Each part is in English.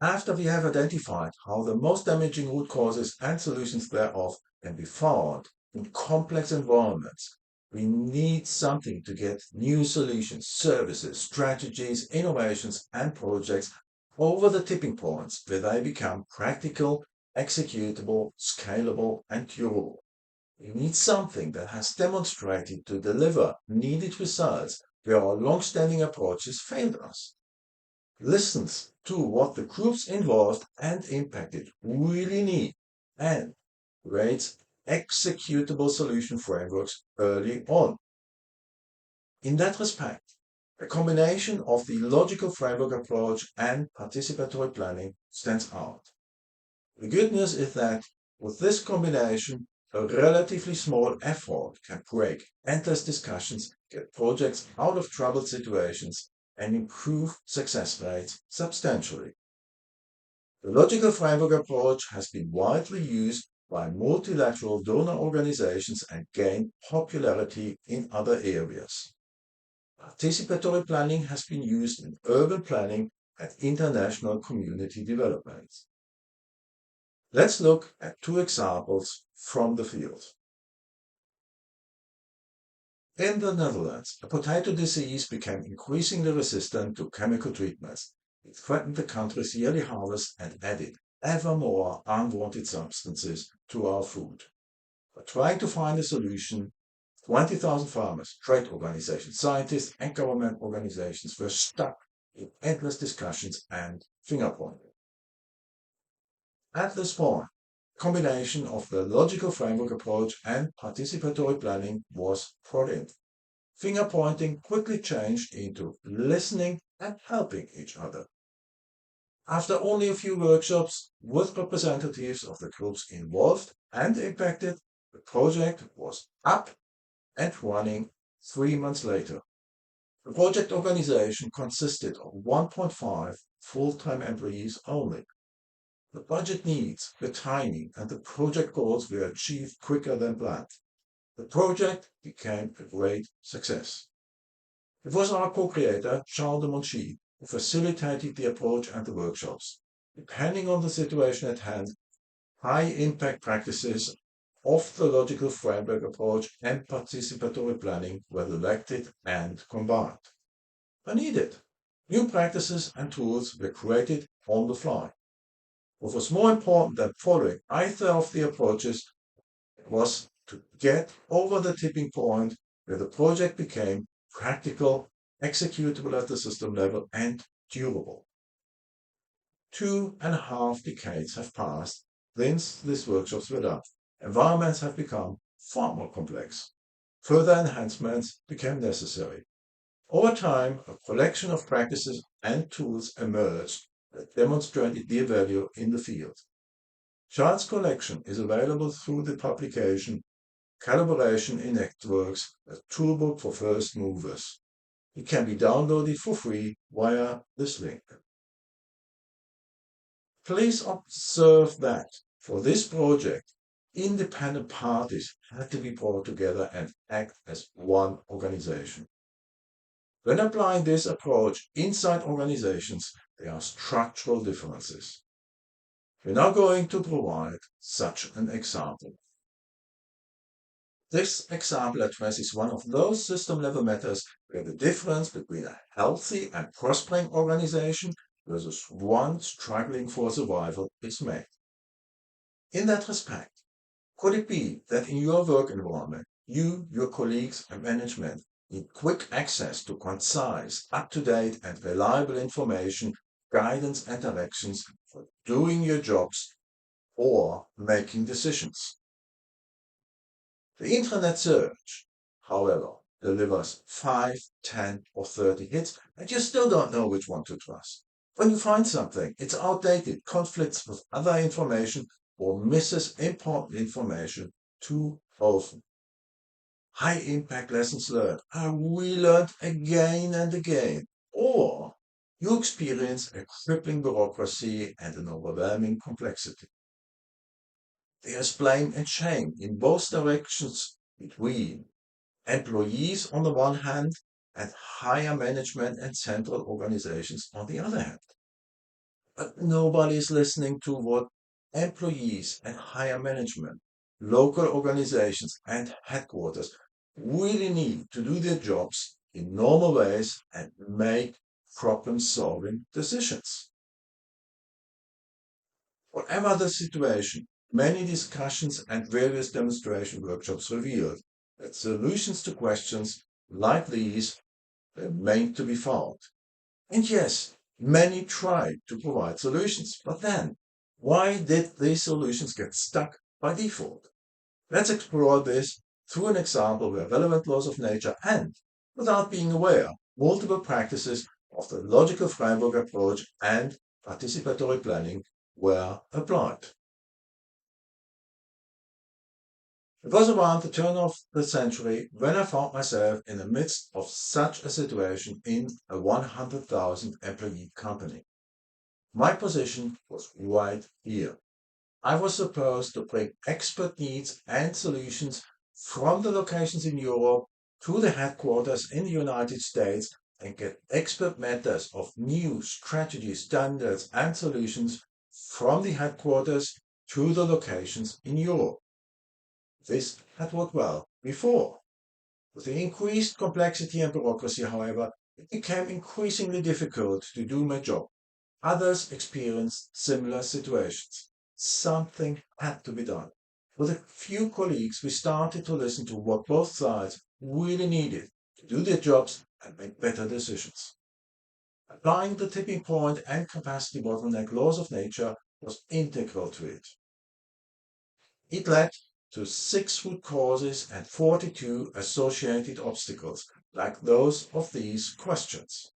After we have identified how the most damaging root causes and solutions thereof can be found in complex environments, we need something to get new solutions, services, strategies, innovations, and projects over the tipping points where they become practical, executable, scalable, and durable. We need something that has demonstrated to deliver needed results where our long-standing approaches failed us. Listens to what the groups involved and impacted really need, and creates executable solution frameworks early on. In that respect, a combination of the logical framework approach and participatory planning stands out. The good news is that with this combination, a relatively small effort can break endless discussions, get projects out of troubled situations, and improve success rates substantially. The logical framework approach has been widely used by multilateral donor organizations and gained popularity in other areas. Participatory planning has been used in urban planning and international community development. Let's look at two examples from the field. In the Netherlands, a potato disease became increasingly resistant to chemical treatments. It threatened the country's yearly harvest and added ever more unwanted substances to our food. By trying to find a solution, 20,000 farmers, trade organizations, scientists, and government organizations were stuck in endless discussions and finger-pointing. At this point, a combination of the logical framework approach and participatory planning was brought in. Finger-pointing quickly changed into listening and helping each other. After only a few workshops with representatives of the groups involved and impacted, the project was up and running 3 months later. The project organization consisted of 1.5 full-time employees only. The budget needs were tiny and the project goals were achieved quicker than planned. The project became a great success. It was our co-creator, Charles de Monchy, who facilitated the approach and the workshops. Depending on the situation at hand, high-impact practices of the logical framework approach and participatory planning were selected and combined. When needed, new practices and tools were created on the fly. What was more important than following either of the approaches was to get over the tipping point where the project became practical, executable at the system level, and durable. 2.5 decades have passed since these workshops were done. Environments have become far more complex. Further enhancements became necessary. Over time, a collection of practices and tools emerged that demonstrated their value in the field. Charles' collection is available through the publication Collaboration in Networks, a toolbook for first movers. It can be downloaded for free via this link. Please observe that for this project, independent parties had to be brought together and act as one organization. When applying this approach inside organizations, there are structural differences. We're now going to provide such an example. This example addresses one of those system-level matters where the difference between a healthy and prospering organization versus one struggling for survival is made. In that respect, could it be that in your work environment, you, your colleagues, and management need quick access to concise, up-to-date, and reliable information, guidance, and directions for doing your jobs or making decisions? The intranet search, however, delivers 5, 10, or 30 hits, and you still don't know which one to trust. When you find something, it's outdated, conflicts with other information, or misses important information too often. High-impact lessons learned are relearned again and again, or you experience a crippling bureaucracy and an overwhelming complexity. There's blame and shame in both directions between employees on the one hand and higher management and central organizations on the other hand. But nobody is listening to what employees and higher management, local organizations and headquarters really need to do their jobs in normal ways and make problem-solving decisions. Whatever the situation, many discussions and various demonstration workshops revealed that solutions to questions like these remain to be found. And yes, many tried to provide solutions, but then why did these solutions get stuck by default? Let's explore this through an example where relevant laws of nature and, without being aware, multiple practices of the logical framework approach and participatory planning were applied. It was around the turn of the century when I found myself in the midst of such a situation in a 100,000 employee company. My position was right here. I was supposed to bring expert needs and solutions from the locations in Europe to the headquarters in the United States and get expert matters of new strategies, standards, and solutions from the headquarters to the locations in Europe. This had worked well before. With the increased complexity and bureaucracy, however, it became increasingly difficult to do my job. Others experienced similar situations. Something had to be done. With a few colleagues, we started to listen to what both sides really needed to do their jobs and make better decisions. Applying the tipping point and capacity bottleneck laws of nature was integral to it. It led to 6 root causes and 42 associated obstacles, like those of these questions.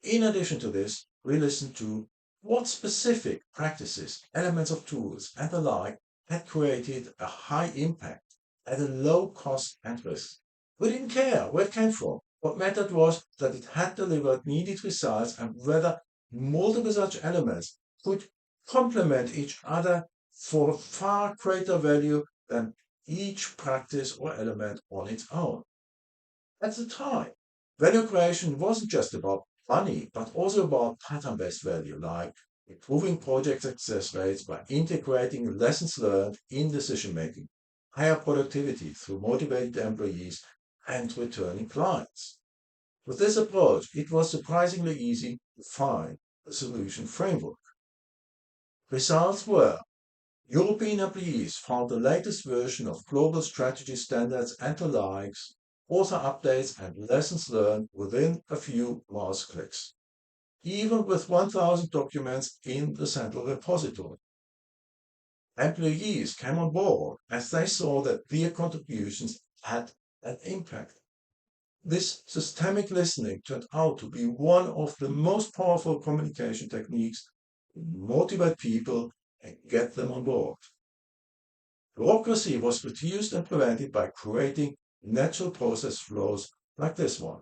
In addition to this, we listened to what specific practices, elements of tools, and the like had created a high impact at a low cost and risk. We didn't care where it came from. What mattered was that it had delivered needed results and whether multiple such elements could complement each other for far greater value than each practice or element on its own. At the time, value creation wasn't just about money, but also about pattern-based value, like improving project success rates by integrating lessons learned in decision-making, higher productivity through motivated employees, and returning clients. With this approach, it was surprisingly easy to find a solution framework. Results were European employees found the latest version of global strategy standards and the likes, author updates and lessons learned within a few mouse clicks, even with 1,000 documents in the central repository. Employees came on board as they saw that their contributions had an impact. This systemic listening turned out to be one of the most powerful communication techniques to motivate people and get them on board. Bureaucracy was reduced and prevented by creating natural process flows like this one.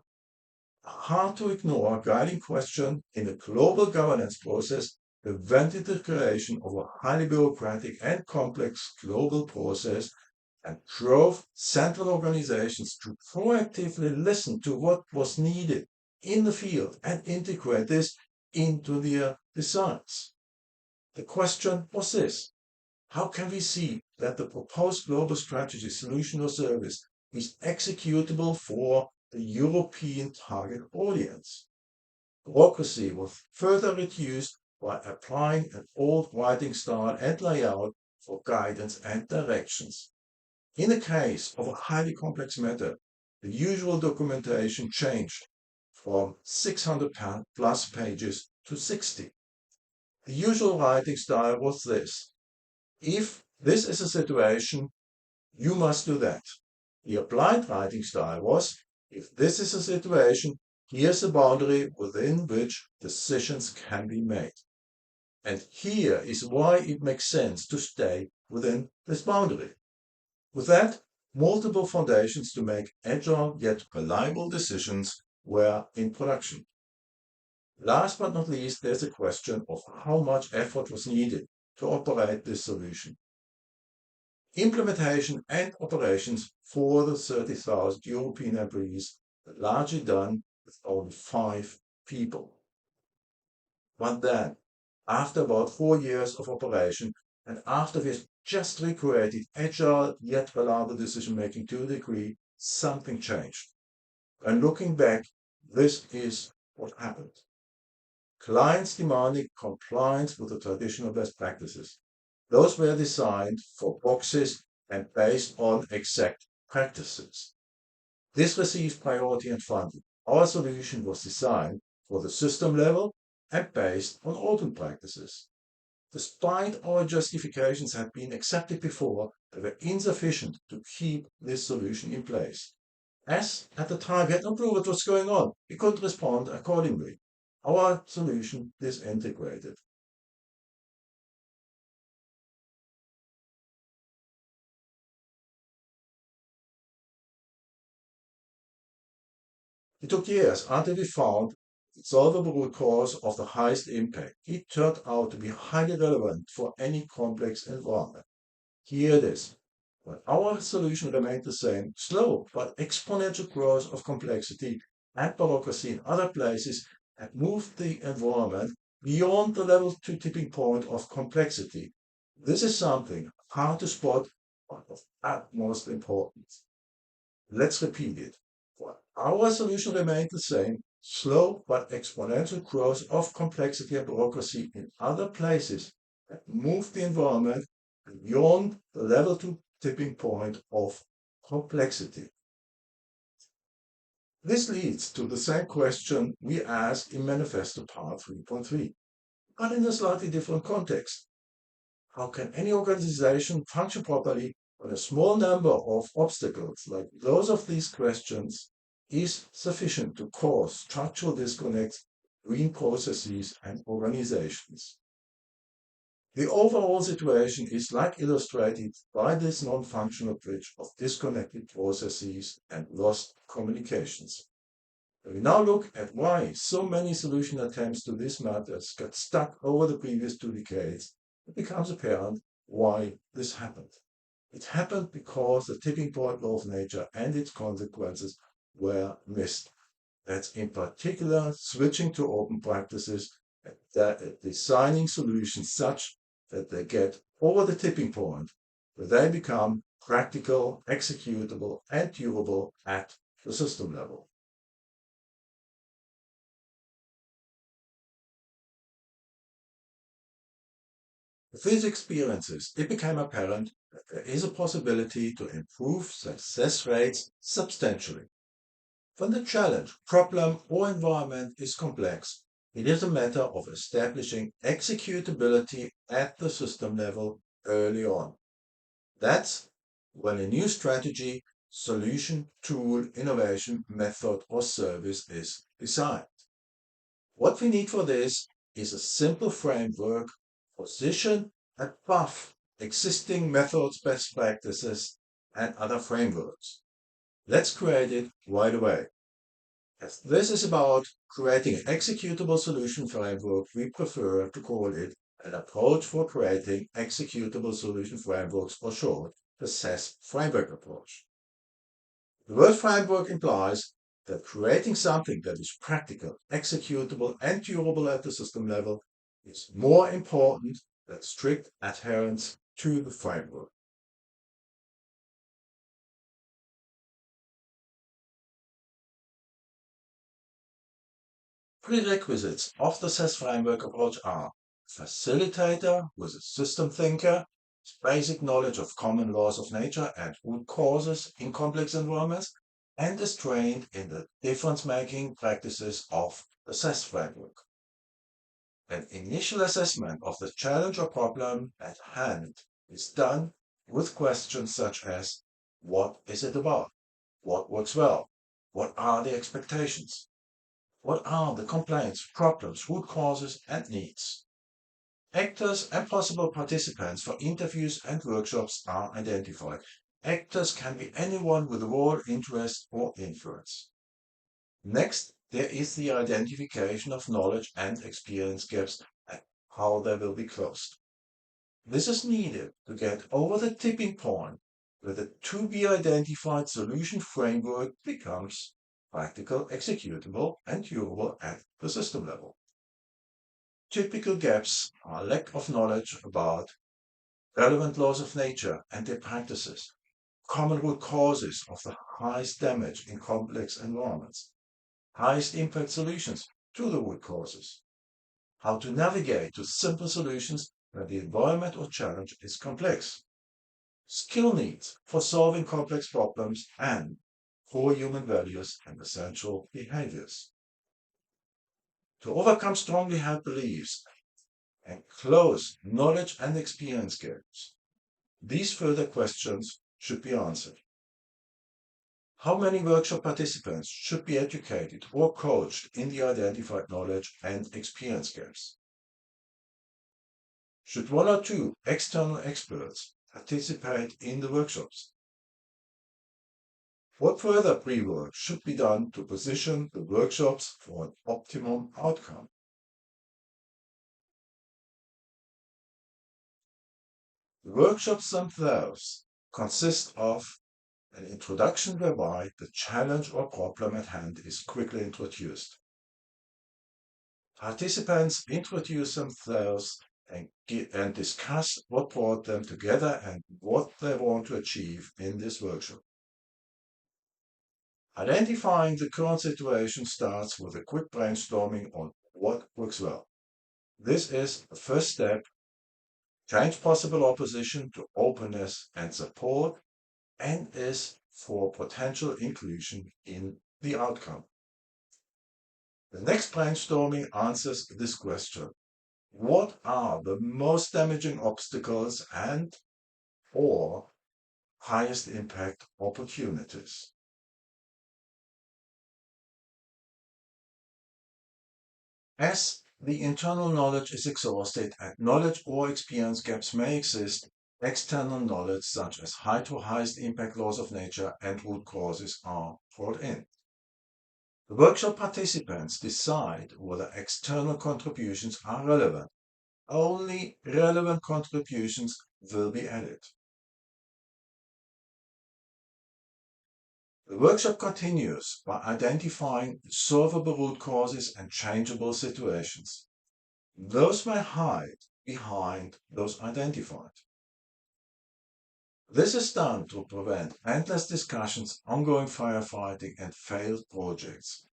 A hard to ignore guiding question in a global governance process prevented the creation of a highly bureaucratic and complex global process and drove central organizations to proactively listen to what was needed in the field and integrate this into their designs. The question was this: how can we see that the proposed global strategy, solution, or service is executable for the European target audience? Bureaucracy was further reduced by applying an old writing style and layout for guidance and directions. In the case of a highly complex matter, the usual documentation changed from 600 plus pages to 60. The usual writing style was this: if this is a situation, you must do that. The applied writing style was: if this is a situation, here's a boundary within which decisions can be made. And here is why it makes sense to stay within this boundary. With that, multiple foundations to make agile yet reliable decisions were in production. Last but not least, there's a question of how much effort was needed to operate this solution. Implementation and operations for the 30,000 European employees were largely done with only 5 people. But then, after about 4 years of operation and after we've just recreated agile yet reliable decision-making to a degree, something changed. And looking back, this is what happened. Clients demanding compliance with the traditional best practices. Those were designed for boxes and based on exact practices. This received priority and funding. Our solution was designed for the system level and based on open practices. Despite our justifications had been accepted before, they were insufficient to keep this solution in place. As at the time we had no clue what was going on, we couldn't respond accordingly. Our solution disintegrated. It took years until we found the solvable root cause of the highest impact. It turned out to be highly relevant for any complex environment. Here it is. But our solution remained the same, slow but exponential growth of complexity and bureaucracy in other places had moved the environment beyond the level 2 tipping point of complexity. This is something hard to spot, but of utmost importance. Let's repeat it. Our solution remained the same, slow but exponential growth of complexity and bureaucracy in other places that moved the environment beyond the level 2 tipping point of complexity. This leads to the same question we asked in Manifesto Part 3.3, but in a slightly different context. How can any organization function properly when a small number of obstacles, like those of these questions, is sufficient to cause structural disconnects between processes and organizations? The overall situation is like illustrated by this non-functional bridge of disconnected processes and lost communications. We now look at why so many solution attempts to these matters got stuck over the previous 2 decades. It becomes apparent why this happened. It happened because the tipping point law of nature and its consequences were missed. That's in particular switching to open practices and designing solutions such that they get over the tipping point, where they become practical, executable, and durable at the system level. With these experiences, it became apparent that there is a possibility to improve success rates substantially. When the challenge, problem, or environment is complex, it is a matter of establishing executability at the system level early on. That's when a new strategy, solution, tool, innovation, method, or service is designed. What we need for this is a simple framework positioned above existing methods, best practices, and other frameworks. Let's create it right away. As this is about creating an executable solution framework, we prefer to call it an approach for creating executable solution frameworks, or short, the CES-Framework approach. The word framework implies that creating something that is practical, executable, and durable at the system level is more important than strict adherence to the framework. Prerequisites of the CES framework approach are a facilitator who is a system thinker, basic knowledge of common laws of nature and root causes in complex environments, and is trained in the difference-making practices of the CES framework. An initial assessment of the challenge or problem at hand is done with questions such as, what is it about? What works well? What are the expectations? What are the complaints, problems, root causes, and needs? Actors and possible participants for interviews and workshops are identified. Actors can be anyone with a role, interest, or influence. Next, there is the identification of knowledge and experience gaps and how they will be closed. This is needed to get over the tipping point where the to-be-identified solution framework becomes practical, executable, and durable at the system level. Typical gaps are lack of knowledge about relevant laws of nature and their practices, common root causes of the highest damage in complex environments, highest impact solutions to the root causes, how to navigate to simple solutions when the environment or challenge is complex, skill needs for solving complex problems, and core human values and essential behaviors. To overcome strongly held beliefs and close knowledge and experience gaps, these further questions should be answered. How many workshop participants should be educated or coached in the identified knowledge and experience gaps? Should one or two external experts participate in the workshops? What further pre-work should be done to position the workshops for an optimum outcome? The workshops themselves consist of an introduction whereby the challenge or problem at hand is quickly introduced. Participants introduce themselves and discuss what brought them together and what they want to achieve in this workshop. Identifying the current situation starts with a quick brainstorming on what works well. This is the first step. Change possible opposition to openness and support, and is for potential inclusion in the outcome. The next brainstorming answers this question. What are the most damaging obstacles and or highest impact opportunities? As the internal knowledge is exhausted and knowledge or experience gaps may exist, external knowledge such as high to highest impact laws of nature and root causes are brought in. The workshop participants decide whether external contributions are relevant. Only relevant contributions will be added. The workshop continues by identifying solvable root causes and changeable situations. Those may hide behind those identified. This is done to prevent endless discussions, ongoing firefighting, and failed projects.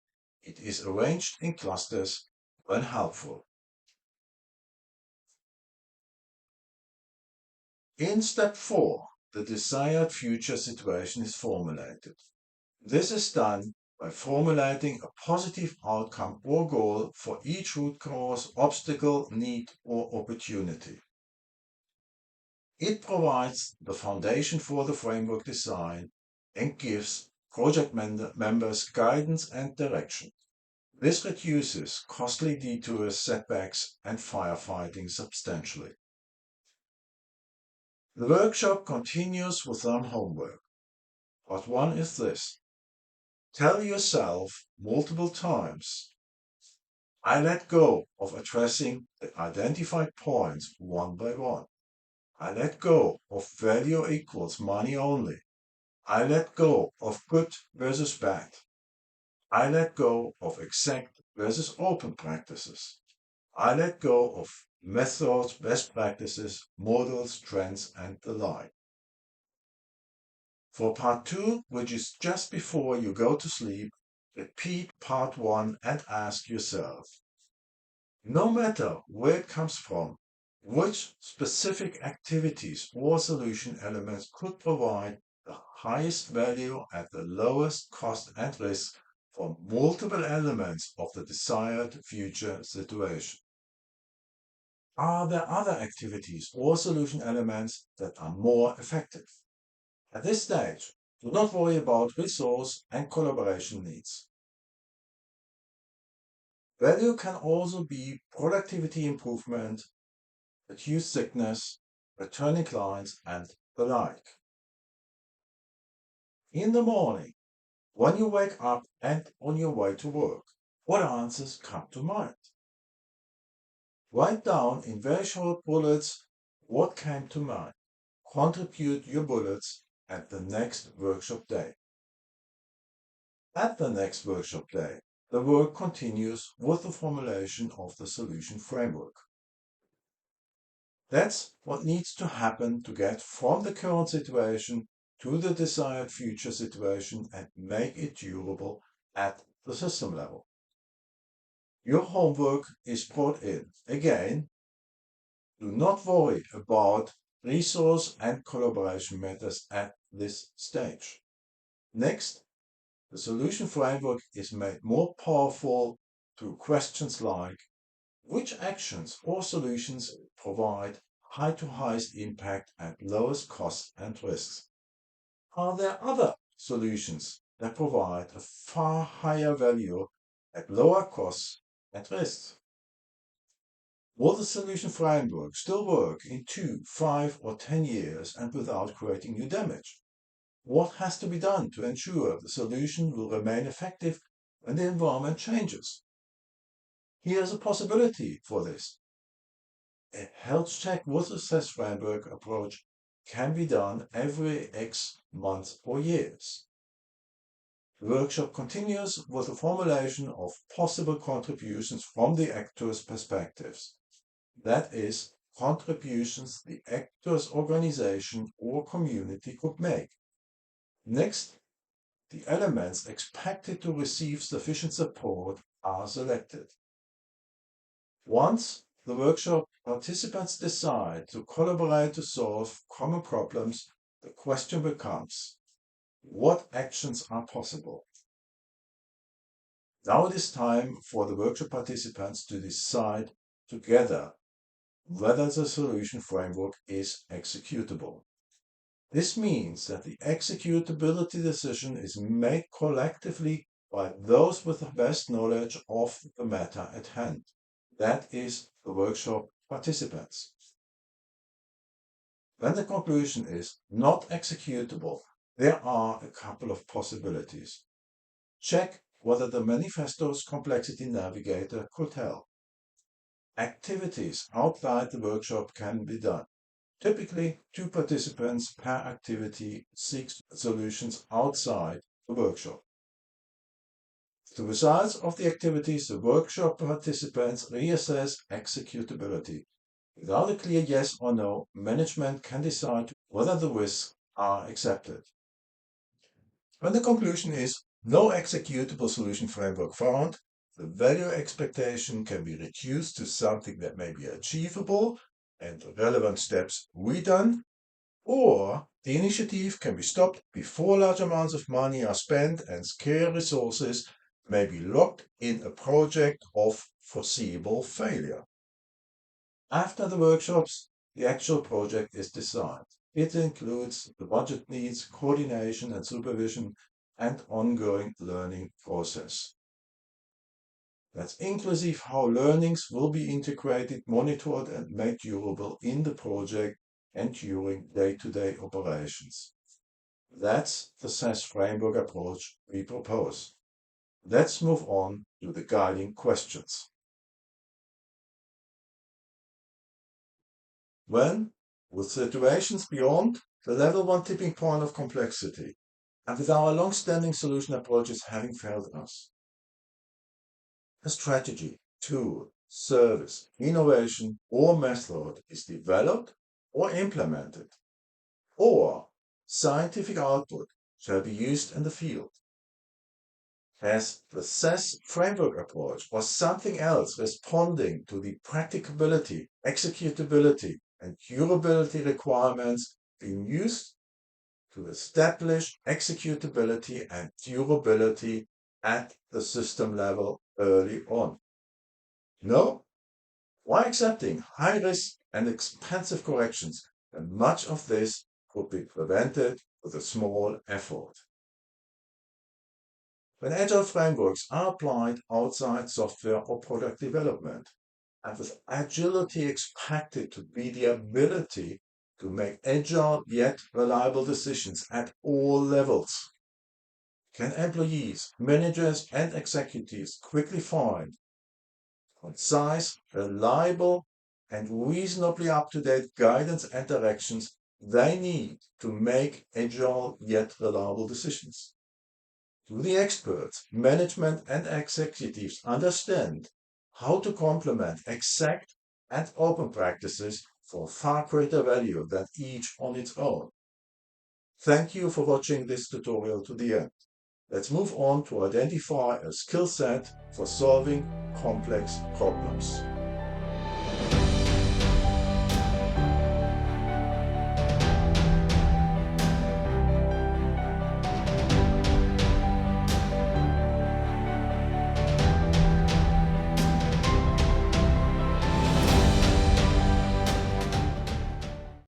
It is arranged in clusters when helpful. In step 4, the desired future situation is formulated. This is done by formulating a positive outcome or goal for each root cause, obstacle, need, or opportunity. It provides the foundation for the framework design and gives project members guidance and direction. This reduces costly detours, setbacks, and firefighting substantially. The workshop continues with some homework. Part 1 is this. Tell yourself multiple times, I let go of addressing the identified points one by one. I let go of value equals money only. I let go of good versus bad. I let go of exact versus open practices. I let go of methods, best practices, models, trends, and the like. For part 2, which is just before you go to sleep, repeat part 1 and ask yourself, no matter where it comes from, which specific activities or solution elements could provide the highest value at the lowest cost and risk for multiple elements of the desired future situation? Are there other activities or solution elements that are more effective? At this stage, do not worry about resource and collaboration needs. Value can also be productivity improvement, reduced sickness, returning clients, and the like. In the morning, when you wake up and on your way to work, what answers come to mind? Write down in very short bullets what came to mind. Contribute your bullets at the next workshop day. At the next workshop day, the work continues with the formulation of the solution framework. That's what needs to happen to get from the current situation to the desired future situation and make it durable at the system level. Your homework is brought in. Again, do not worry about resource and collaboration matters at this stage. Next, the solution framework is made more powerful through questions like which actions or solutions provide high to highest impact at lowest cost and risks? Are there other solutions that provide a far higher value at lower costs and risks? Will the solution framework still work in 2, 5, or 10 years and without creating new damage? What has to be done to ensure the solution will remain effective when the environment changes? Here's a possibility for this. A health check with a CES-Framework approach can be done every X months or years. The workshop continues with the formulation of possible contributions from the actors' perspectives. That is, contributions the actors' organization or community could make. Next, the elements expected to receive sufficient support are selected. Once the workshop participants decide to collaborate to solve common problems, the question becomes, what actions are possible? Now it is time for the workshop participants to decide together whether the solution framework is executable. This means that the executability decision is made collectively by those with the best knowledge of the matter at hand. That is, the workshop participants. When the conclusion is not executable, there are a couple of possibilities. Check whether the manifesto's complexity navigator could help. Activities outside the workshop can be done. Typically, 2 participants per activity seek solutions outside the workshop. The results of the activities, the workshop participants reassess executability. Without a clear yes or no, management can decide whether the risks are accepted. When the conclusion is no executable solution framework found, the value expectation can be reduced to something that may be achievable and relevant steps redone, or the initiative can be stopped before large amounts of money are spent and scarce resources may be locked in a project of foreseeable failure. After the workshops, the actual project is designed. It includes the budget needs, coordination and supervision, and ongoing learning process. That's inclusive how learnings will be integrated, monitored, and made durable in the project and during day-to-day operations. That's the CES-Framework approach we propose. Let's move on to the guiding questions. When, with situations beyond the level 1 tipping point of complexity, and with our long-standing solution approaches having failed us, a strategy, tool, service, innovation, or method is developed or implemented, or scientific output shall be used in the field. Has the CES-Framework approach or something else responding to the practicability, executability, and durability requirements been used to establish executability and durability at the system level early on? No? Why accepting high risk and expensive corrections when much of this could be prevented with a small effort? When agile frameworks are applied outside software or product development, and with agility expected to be the ability to make agile yet reliable decisions at all levels, can employees, managers, and executives quickly find concise, reliable, and reasonably up-to-date guidance and directions they need to make agile yet reliable decisions? Do the experts, management and executives understand how to complement exact and open practices for far greater value than each on its own? Thank you for watching this tutorial to the end. Let's move on to identify a skill set for solving complex problems.